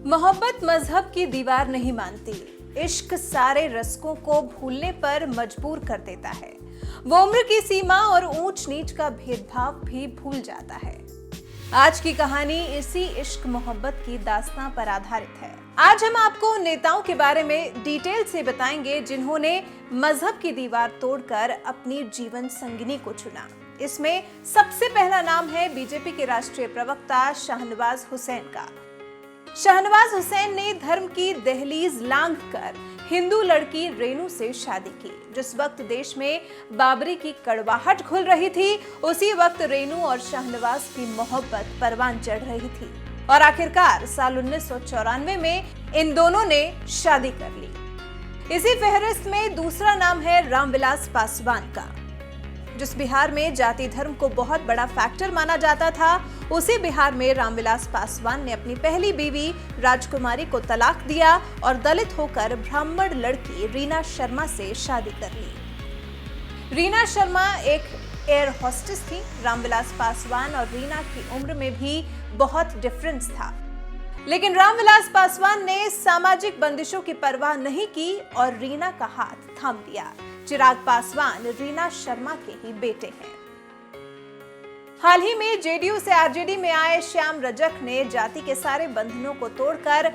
मोहब्बत मजहब की दीवार नहीं मानती। इश्क सारे रस्कों को भूलने पर मजबूर कर देता है। वो उम्र की सीमा और ऊंच नीच का भेदभाव भी भूल जाता है। आज की कहानी इसी इश्क मोहब्बत की दास्तां पर आधारित है। आज हम आपको उन नेताओं के बारे में डिटेल से बताएंगे जिन्होंने मजहब की दीवार तोड़कर अपनी जीवन संगिनी को चुना। इसमें सबसे पहला नाम है बीजेपी के राष्ट्रीय प्रवक्ता शाहनवाज हुसैन का। शाहनवाज हुसैन ने धर्म की दहलीज लांघकर हिंदू लड़की रेनू से शादी की। जिस वक्त देश में बाबरी की कड़वाहट घुल रही थी, उसी वक्त रेनू और शाहनवाज की मोहब्बत परवान चढ़ रही थी और आखिरकार साल 1994 में इन दोनों ने शादी कर ली। इसी फहरिस्त में दूसरा नाम है रामविलास पासवान का। जिस बिहार में जाति धर्म को बहुत बड़ा फैक्टर माना जाता था, उसी बिहार में रामविलास पासवान ने अपनी पहली बीवी राजकुमारी को तलाक दिया और दलित होकर ब्राह्मण लड़की रीना शर्मा से शादी कर ली। रीना शर्मा एक एयर होस्टेस थी। रामविलास पासवान और रीना की उम्र में भी बहुत डिफरेंस था, लेकिन रामविलास पासवान ने सामाजिक बंदिशों की परवाह नहीं की और रीना का हाथ थाम दिया। चिराग पासवान रीना शर्मा के ही बेटे हैं। हाल ही में जेडीयू से आरजेडी में आए श्याम रजक ने जाति के सारे बंधनों को तोड़कर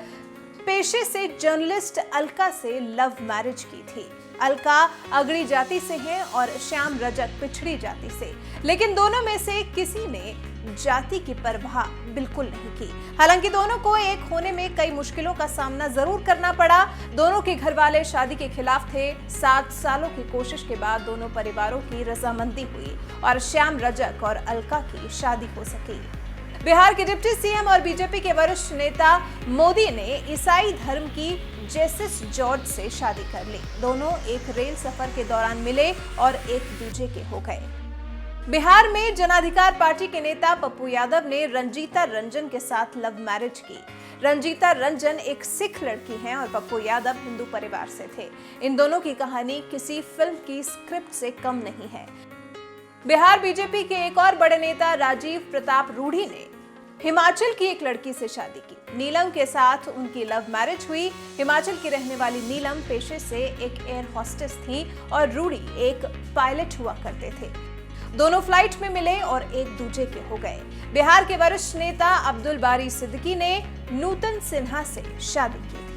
पेशे से जर्नलिस्ट अलका से लव मैरिज की थी। अलका अगड़ी जाति से हैं और श्याम रजक पिछड़ी जाति से, लेकिन दोनों में से किसी ने जाति की परवाह बिल्कुल नहीं की। हालांकि दोनों को एक होने में कई मुश्किलों का सामना जरूर करना पड़ा। दोनों के घर वाले शादी के खिलाफ थे। 7 सालों की कोशिश के बाद दोनों परिवारों की रजामंदी हुई और श्याम रजक और अलका की शादी हो सकी। बिहार के डिप्टी सीएम और बीजेपी के वरिष्ठ नेता मोदी ने ईसाई धर्म की जेसिस जॉर्ज से शादी कर ली। दोनों एक रेल सफर के दौरान मिले और एक दूजे के हो गए। बिहार में जन अधिकार पार्टी के नेता पप्पू यादव ने रंजीता रंजन के साथ लव मैरिज की। रंजीता रंजन एक सिख लड़की हैं और पप्पू यादव हिंदू परिवार से थे। इन दोनों की कहानी किसी फिल्म की स्क्रिप्ट से कम नहीं है। बिहार बीजेपी के एक और बड़े नेता राजीव प्रताप रूढ़ी ने हिमाचल की एक लड़की से शादी की। नीलम के साथ उनकी लव मैरिज हुई। हिमाचल की रहने वाली नीलम पेशे से एक एयर होस्टेस थी और रूढ़ी एक पायलट हुआ करते थे। दोनों फ्लाइट में मिले और एक दूजे के हो गए। बिहार के वरिष्ठ नेता अब्दुल बारी सिद्दीकी ने नूतन सिन्हा से शादी की थी।